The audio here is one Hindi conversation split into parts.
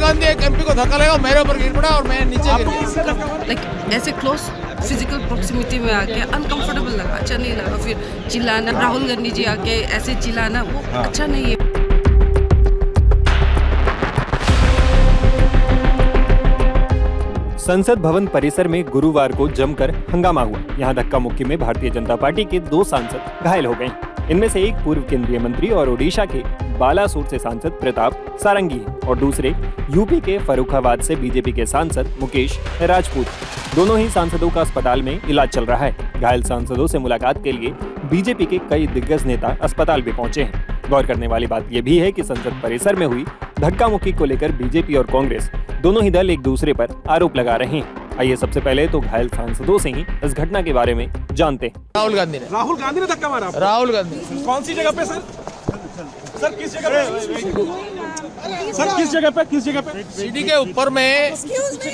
गांधी एक एमपी को धक्का लगा, मेरे ऊपर गिर पड़ा और मैं नीचे गिर गया। लाइक ऐसे क्लोज फिजिकल प्रॉक्सिमिटी में आके अनकंफर्टेबल लगा, अच्छा नहीं लगा। फिर चिल्लाना, राहुल गांधी जी आके ऐसे चिल्लाना वो अच्छा नहीं है। संसद भवन परिसर में गुरुवार को जमकर हंगामा हुआ। यहां धक्का मुक्की में भारतीय जनता पार्टी के 2 सांसद घायल हो गए। इनमें से एक पूर्व केंद्रीय मंत्री और ओडिशा के बालासोर से सांसद प्रताप सारंगी और दूसरे यूपी के फर्रुखाबाद से बीजेपी के सांसद मुकेश राजपूत। दोनों ही सांसदों का अस्पताल में इलाज चल रहा है। घायल सांसदों से मुलाकात के लिए बीजेपी के कई दिग्गज नेता अस्पताल भी पहुंचे हैं। गौर करने वाली बात यह भी है कि संसद परिसर में हुई धक्का मुक्की को लेकर बीजेपी और कांग्रेस दोनों ही दल एक दूसरे पर आरोप लगा रहे हैं। आइए सबसे पहले तो घायल सांसदों से ही इस घटना के बारे में जानते हैं। राहुल गांधी ने धक्का मारा आपको? राहुल गांधी कौन सी जगह पे सर? सर किस जगह पे? सर किस जगह पे? सीढ़ी के ऊपर में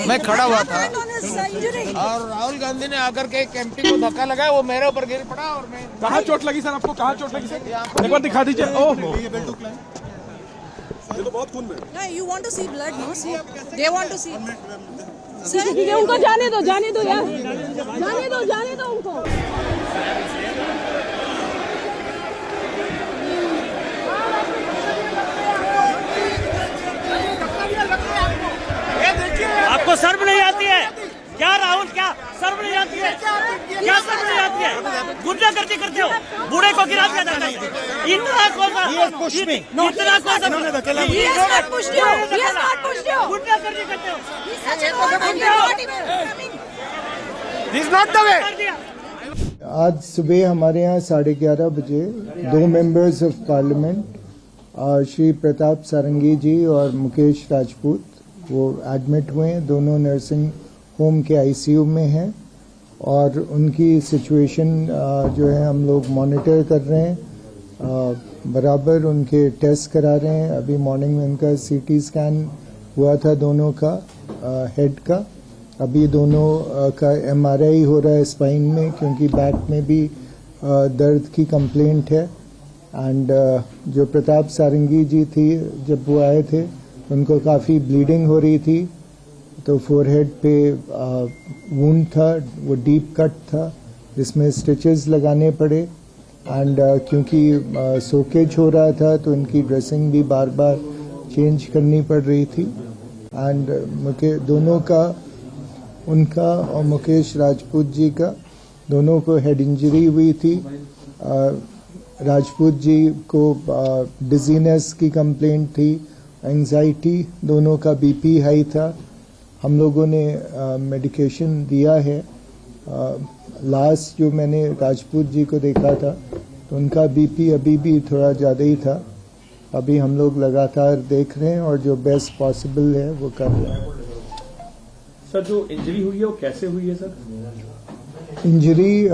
मैं खड़ा हुआ था और राहुल गांधी ने आकर के एक एमपी को धक्का लगाया, वो मेरे ऊपर गिर पड़ा और मैं। कहाँ चोट लगी सर आपको? कहाँ चोट लगी सर? एक बार दिखा दीजिए। ओह ये तो बहुत खून में। You want to see blood, no? See, they want to see. उनको जाने दो यार, जाने दो उनको। आपको शर्म नहीं आती है क्या राहुल? क्या शर्म नहीं आती है? क्या शर्म नहीं आती है? गुंडागर्दी करते हो, बूढ़े को गिरा दिया जाता है। इतना कौन सा गुंडागर्दी करते हो? आज सुबह हमारे यहाँ 11:30 बजे 2 members of parliament Shri Pratap Sarangi ji और मुकेश राजपूत वो एडमिट हुए हैं। दोनों नर्सिंग होम के आईसीयू में हैं और उनकी सिचुएशन जो है हम लोग मॉनिटर कर रहे हैं। बराबर उनके टेस्ट करा रहे हैं। अभी मॉर्निंग में उनका सीटी स्कैन हुआ था दोनों का, हेड का। अभी दोनों का एमआरआई हो रहा है स्पाइन में, क्योंकि बैक में भी दर्द की कंप्लेंट है। एंड जो प्रताप सारंगी जी थी, जब वो आए थे उनको काफ़ी ब्लीडिंग हो रही थी, तो फोरहेड पे वुंड था, वो डीप कट था जिसमें स्टिचेस लगाने पड़े। एंड क्योंकि सोकेज हो रहा था तो उनकी ड्रेसिंग भी बार बार चेंज करनी पड़ रही थी। एंड दोनों का, उनका और मुकेश राजपूत जी का, दोनों को हेड इंजरी हुई थी। राजपूत जी को डिजीनेस की कंप्लेंट थी, एंजाइटी, दोनों का बीपी हाई था। हम लोगों ने मेडिकेशन दिया है। लास्ट जो मैंने राजपूत जी को देखा था तो उनका बीपी अभी भी थोड़ा ज़्यादा ही था। अभी हम लोग लगातार देख रहे हैं और जो बेस्ट पॉसिबल है वो कर रहे हैं। सर जो इंजरी हुई है वो कैसे हुई है सर? इंजरी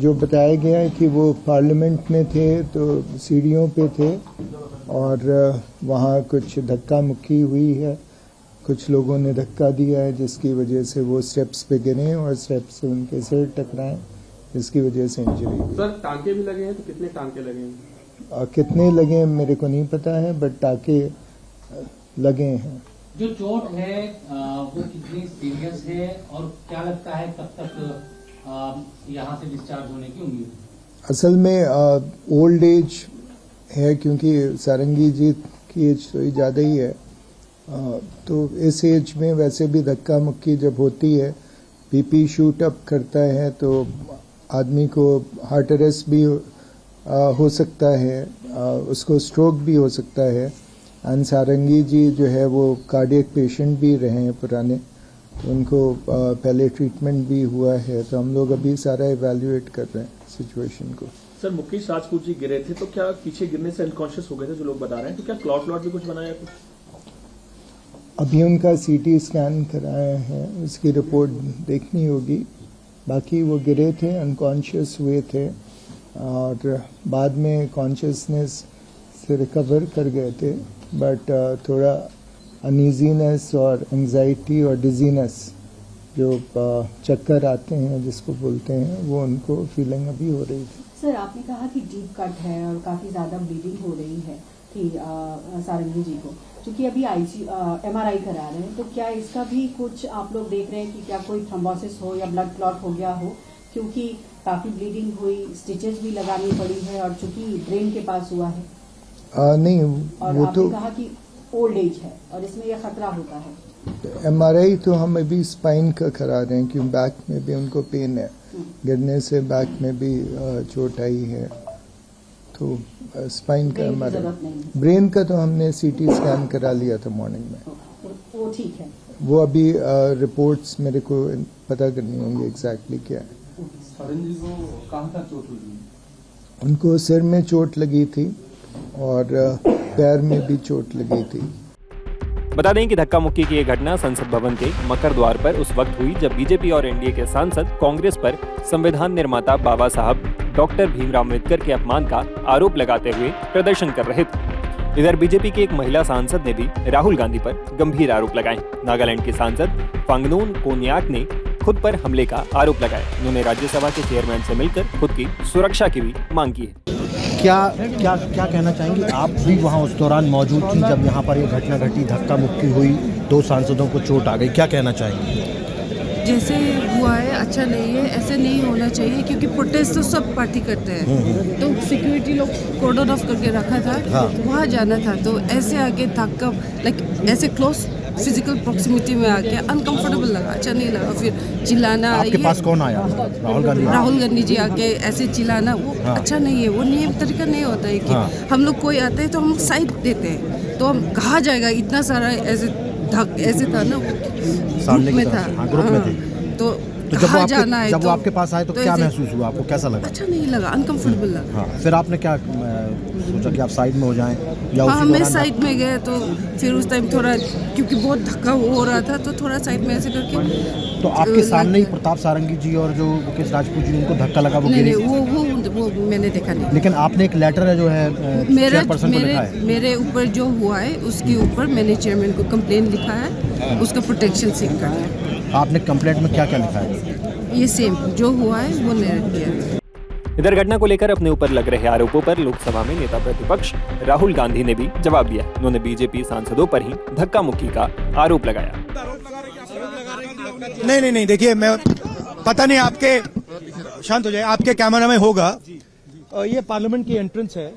जो बताया गया है कि वो पार्लियामेंट में थे तो सीढ़ियों पे थे और वहाँ कुछ धक्का मुक्की हुई है। कुछ लोगों ने धक्का दिया है जिसकी वजह से वो स्टेप्स पे गिरे और स्टेप्स से उनके सिर टकराए, जिसकी वजह से इंजरी हुई। सर टांके भी लगे हैं, तो कितने टांके लगे हैं? कितने लगे मेरे को नहीं पता है, बट टांके लगे हैं। जो चोट है वो कितनी सीरियस है और क्या लगता है कब तक यहाँ से डिस्चार्ज होने की उम्मीद है? असल में ओल्ड एज है, क्योंकि सारंगी जी की एज थोड़ी ज़्यादा ही है। तो इस एज में वैसे भी धक्का मुक्की जब होती है, बीपी शूट अप करता है तो आदमी को हार्ट अरेस्ट भी हो सकता है, उसको स्ट्रोक भी हो सकता है। एंड सारंगी जी जो है वो कार्डियक पेशेंट भी रहे हैं पुराने, तो उनको पहले ट्रीटमेंट भी हुआ है। तो हम लोग अभी सारा इवैल्यूएट कर रहे हैं सिचुएशन को। सर मुकेश राजपूत जी गिरे थे तो क्या पीछे गिरने से अनकॉन्शियस हो गए थे जो लोग बता रहे हैं, तो क्या क्लॉट भी कुछ बनाया कुछ? अभी उनका सीटी स्कैन कराया है, उसकी रिपोर्ट देखनी होगी। बाकी वो गिरे थे, अनकॉन्शियस हुए थे और बाद में कॉन्शियसनेस से रिकवर कर गए थे, बट थोड़ा अनईजीनेस और एंजाइटी और डिजीनेस जो चक्कर आते हैं जिसको बोलते हैं, वो उनको फीलिंग अभी हो रही थी। सर, आपने कहा कि डीप कट है और काफी ज्यादा ब्लीडिंग हो रही है सारंगी जी को, क्योंकि अभी MRI करा रहे हैं, तो क्या इसका भी कुछ आप लोग देख रहे हैं कि क्या कोई थ्रोम्बोसिस हो या ब्लड क्लॉट हो गया हो, क्योंकि काफी ब्लीडिंग हुई, स्टिचेस भी लगानी पड़ी है और चूंकि ब्रेन के पास हुआ है। नहीं, और वो आपने तो कहा कि ओल्ड एज है और इसमें यह खतरा होता है। MRI तो हम अभी स्पाइन का करा रहे हैं, क्योंकि बैक में भी उनको पेन है, गिरने से बैक में भी चोट आई है, तो स्पाइन का MRI। ब्रेन का तो हमने CT स्कैन करा लिया था मॉर्निंग में, वो ठीक है। वो अभी रिपोर्ट्स मेरे को पता करनी होंगी एग्जैक्टली क्या है। सारंगी को कहाँ तक चोट लगी? उनको सिर में चोट लगी थी और पैर में भी चोट लगी थी। बता दें कि धक्का मुक्की की ये घटना संसद भवन के मकर द्वार पर उस वक्त हुई जब बीजेपी और एनडीए के सांसद कांग्रेस पर संविधान निर्माता बाबा साहब डॉक्टर भीमराव अम्बेडकर के अपमान का आरोप लगाते हुए प्रदर्शन कर रहे थे। इधर बीजेपी की एक महिला सांसद ने भी राहुल गांधी पर गंभीर आरोप लगाए। नागालैंड की सांसद फांगनोन कोन्याक ने खुद पर हमले का आरोप लगाया। उन्होंने राज्यसभा के चेयरमैन से मिलकर खुद की सुरक्षा की भी मांग की है। क्या क्या क्या कहना चाहेंगी? आप भी वहां उस दौरान मौजूद थी जब यहां पर ये घटना घटी, धक्का मुक्की हुई, 2 सांसदों को चोट आ गई, क्या कहना चाहेंगी? जैसे हुआ है अच्छा नहीं है, ऐसे नहीं होना चाहिए, क्योंकि प्रोटेस्ट तो सब पार्टी करते हैं। तो सिक्योरिटी लोग कॉर्डन ऑफ करके रखा था, वहाँ जाना था, तो ऐसे आके धक्का लाइक ऐसे क्लोज फिजिकल प्रॉक्सिमिटी में आके अनकंफर्टेबल लगा, अच्छा नहीं लगा। फिर चिल्लाना, आपके पास कौन आया? राहुल गांधी जी आके ऐसे चिल्लाना, वो अच्छा नहीं है, वो नियम तरीका नहीं होता है कि हम लोग कोई आता है तो हम साइड देते हैं, तो हम कहा जाएगा इतना सारा ऐसे था ना, ग्रुप में था, ग्रुप में थे, तो जब वो आपके पास आए तो क्या महसूस हुआ आपको? कैसा लगा? अच्छा नहीं लगा, अनकंफर्टेबल लगा। हाँ, फिर आपने क्या सोचा कि आप साइड में हो जाएं या हाँ, मैं साइड में गए, तो फिर उस टाइम थोड़ा क्योंकि बहुत धक्का हो रहा था, तो थोड़ा साइड में ऐसे करके। तो आपके सामने ही प्रताप सारंगी जी और जो मुकेश राजपूत जी, उनको धक्का लगा, वो नहीं, वो मैंने देखा नहीं। लेकिन आपने एक लेटर है जो है चेयरपर्सन को लिखा है। मेरे ऊपर जो हुआ है उसके ऊपर मैंने चेयरमैन को कंप्लेन लिखा है, उसका प्रोटेक्शन सीख कर है। आपने कंप्लेंट में क्या क्या लिखा है? ये सेम जो हुआ है वो मैंने किया। इधर घटना को लेकर अपने ऊपर लग रहे आरोपों पर लोकसभा में नेता प्रतिपक्ष राहुल गांधी ने भी जवाब दिया। उन्होंने बीजेपी सांसदों पर ही धक्का मुक्की का आरोप लगाया। नहीं, देखिए, मैं पता नहीं, आपके शांत हो जाए, आपके कैमरा में होगा, ये पार्लियामेंट की एंट्रेंस है,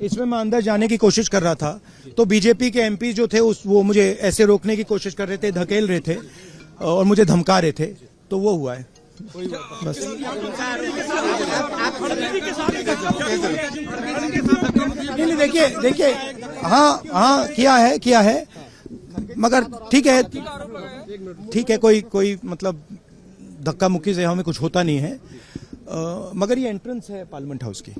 इसमें मैं अंदर जाने की कोशिश कर रहा था, तो बीजेपी के एमपी जो थे वो मुझे ऐसे रोकने की कोशिश कर रहे थे, धकेल रहे थे और मुझे धमका रहे थे, तो वो हुआ है बस। नहीं, देखिए, हाँ किया है, मगर ठीक है, कोई मतलब धक्का मुक्की से हमें कुछ होता नहीं है, मगर ये एंट्रेंस है पार्लियामेंट हाउस की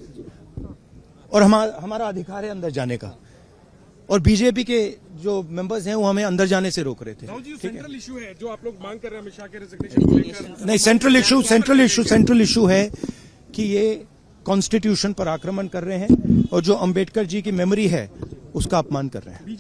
और हमारा अधिकार है अंदर जाने का, और बीजेपी के जो मेंबर्स हैं वो हमें अंदर जाने से रोक रहे थे। सेंट्रल इशू है जो आप लोग मांग कर रहे हैं अमित शाह के रेजिग्नेशन को लेकर। नहीं, सेंट्रल इशू है कि ये कॉन्स्टिट्यूशन पर आक्रमण कर रहे हैं और जो अंबेडकर जी की मेमोरी है उसका अपमान कर रहे हैं।